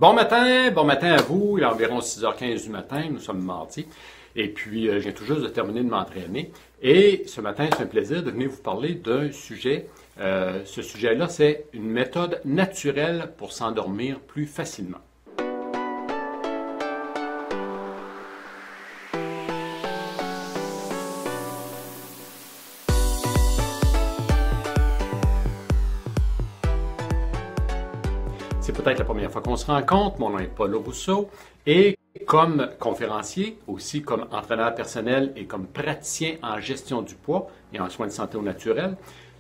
Bon matin à vous. Il est environ 6h15 du matin, nous sommes mardi. Et puis, je viens tout juste de terminer de m'entraîner. Et ce matin, c'est un plaisir de venir vous parler d'un sujet. Ce sujet-là, c'est une méthode naturelle pour s'endormir plus facilement. C'est peut-être la première fois qu'on se rencontre. Mon nom est Paul Rousseau et comme conférencier, aussi comme entraîneur personnel et comme praticien en gestion du poids et en soins de santé au naturel,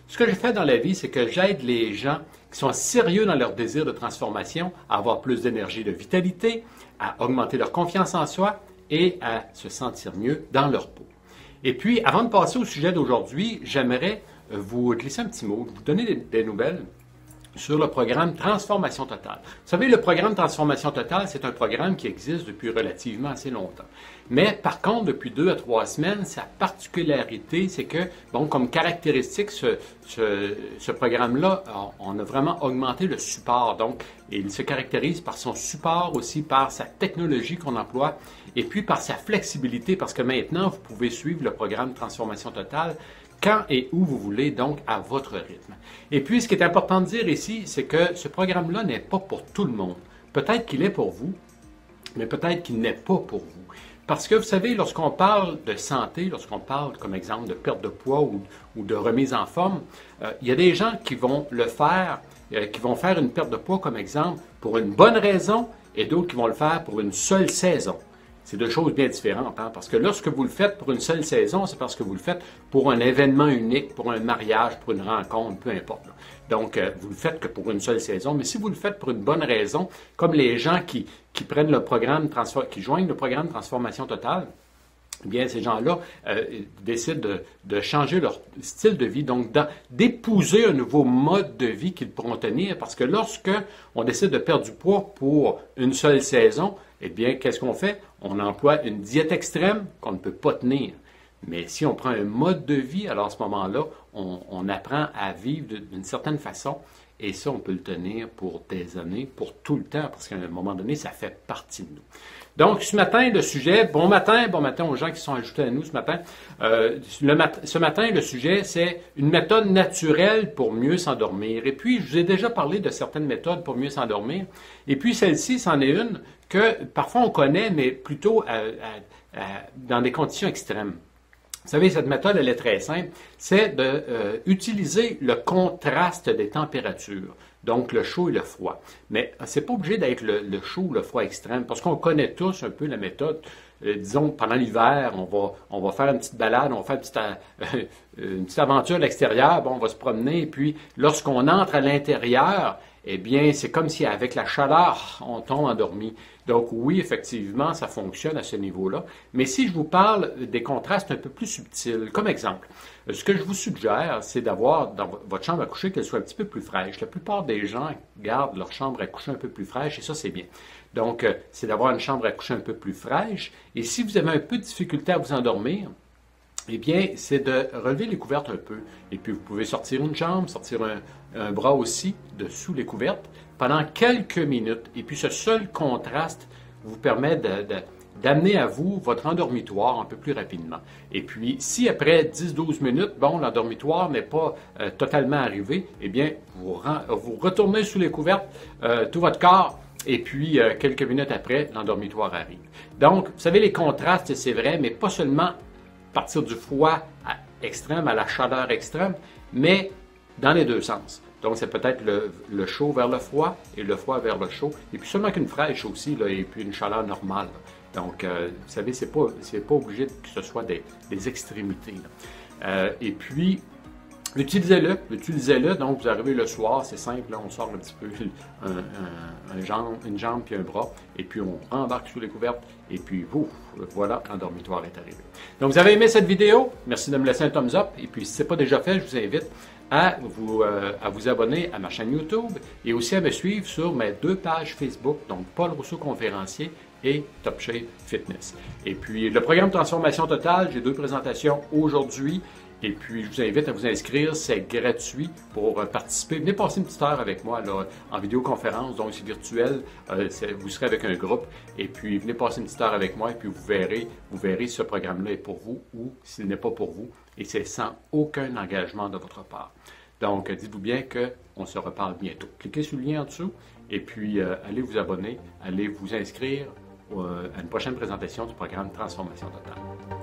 ce que je fais dans la vie, c'est que j'aide les gens qui sont sérieux dans leur désir de transformation à avoir plus d'énergie, de vitalité, à augmenter leur confiance en soi et à se sentir mieux dans leur peau. Et puis, avant de passer au sujet d'aujourd'hui, j'aimerais vous glisser un petit mot, vous donner des nouvelles sur le programme Transformation Totale. Vous savez, le programme Transformation Totale, c'est un programme qui existe depuis relativement assez longtemps. Mais par contre, depuis 2 à 3 semaines, sa particularité, c'est que, bon, comme caractéristique, ce programme-là, on a vraiment augmenté le support. Donc, il se caractérise par son support aussi, par sa technologie qu'on emploie, et puis par sa flexibilité, parce que maintenant, vous pouvez suivre le programme Transformation Totale quand et où vous voulez, donc à votre rythme. Et puis, ce qui est important de dire ici, c'est que ce programme-là n'est pas pour tout le monde. Peut-être qu'il est pour vous, mais peut-être qu'il n'est pas pour vous. Parce que vous savez, lorsqu'on parle de santé, lorsqu'on parle, comme exemple, de perte de poids ou de remise en forme, il y a des gens qui vont le faire, qui vont faire une perte de poids, comme exemple, pour une bonne raison, et d'autres qui vont le faire pour une seule saison. C'est deux choses bien différentes, hein? Parce que lorsque vous le faites pour une seule saison, c'est parce que vous le faites pour un événement unique, pour un mariage, pour une rencontre, peu importe. Donc, vous le faites que pour une seule saison, mais si vous le faites pour une bonne raison, comme les gens qui prennent le programme, qui joignent le programme Transformation Totale, eh bien, ces gens-là décident de changer leur style de vie, donc d'épouser un nouveau mode de vie qu'ils pourront tenir, parce que lorsque on décide de perdre du poids pour une seule saison, eh bien, qu'est-ce qu'on fait? On emploie une diète extrême qu'on ne peut pas tenir. Mais si on prend un mode de vie, alors à ce moment-là, on apprend à vivre d'une certaine façon, et ça, on peut le tenir pour des années, pour tout le temps, parce qu'à un moment donné, ça fait partie de nous. Donc, ce matin, le sujet, bon matin aux gens qui sont ajoutés à nous ce matin. Ce matin, le sujet, c'est une méthode naturelle pour mieux s'endormir. Et puis, je vous ai déjà parlé de certaines méthodes pour mieux s'endormir. Et puis, celle-ci, c'en est une que parfois on connaît, mais plutôt dans des conditions extrêmes. Vous savez, cette méthode, elle est très simple. C'est d'utiliser le contraste des températures, donc le chaud et le froid. Mais c'est pas obligé d'être le chaud ou le froid extrême, parce qu'on connaît tous un peu la méthode. Disons, pendant l'hiver, on va faire une petite balade, on va faire une petite aventure à l'extérieur, bon, on va se promener, et puis lorsqu'on entre à l'intérieur, eh bien, c'est comme si avec la chaleur, on tombe endormi. Donc oui, effectivement, ça fonctionne à ce niveau-là. Mais si je vous parle des contrastes un peu plus subtils, comme exemple, ce que je vous suggère, c'est d'avoir dans votre chambre à coucher qu'elle soit un petit peu plus fraîche. La plupart des gens gardent leur chambre à coucher un peu plus fraîche et ça, c'est bien. Donc, c'est d'avoir une chambre à coucher un peu plus fraîche. Et si vous avez un peu de difficulté à vous endormir, eh bien, c'est de relever les couvertes un peu. Et puis, vous pouvez sortir une jambe, sortir un bras aussi de sous les couvertes pendant quelques minutes. Et puis, ce seul contraste vous permet d'amener à vous votre endormitoire un peu plus rapidement. Et puis, si après 10-12 minutes, bon, l'endormitoire n'est pas totalement arrivé, eh bien, vous retournez sous les couvertes, tout votre corps, et puis quelques minutes après, l'endormitoire arrive. Donc, vous savez, les contrastes, c'est vrai, mais pas seulement partir du froid extrême à la chaleur extrême, mais dans les deux sens. Donc, c'est peut-être le chaud vers le froid et le froid vers le chaud. Et puis seulement qu'une fraîche aussi, là, et puis une chaleur normale. Donc, vous savez, c'est pas obligé que ce soit des extrémités. Et puis, utilisez-le. Donc, vous arrivez le soir, c'est simple, là, on sort un petit peu une jambe puis un bras, et puis on rembarque sous les couvertes, et puis, ouf, voilà, l'endormitoire est arrivé. Donc, vous avez aimé cette vidéo? Merci de me laisser un thumbs up, et puis, si ce n'est pas déjà fait, je vous invite à vous abonner à ma chaîne YouTube, et aussi à me suivre sur mes 2 pages Facebook, donc Paul Rousseau Conférencier et Top Shape Fitness. Et puis, le programme Transformation Totale, j'ai 2 présentations aujourd'hui, Et puis, je vous invite à vous inscrire, c'est gratuit pour participer. Venez passer une petite heure avec moi là, en vidéoconférence, donc c'est virtuel, vous serez avec un groupe. Et puis, venez passer une petite heure avec moi et puis vous verrez si ce programme-là est pour vous ou s'il n'est pas pour vous. Et c'est sans aucun engagement de votre part. Donc, dites-vous bien qu'on se reparle bientôt. Cliquez sur le lien en dessous et puis allez vous abonner, allez vous inscrire à une prochaine présentation du programme Transformation Totale.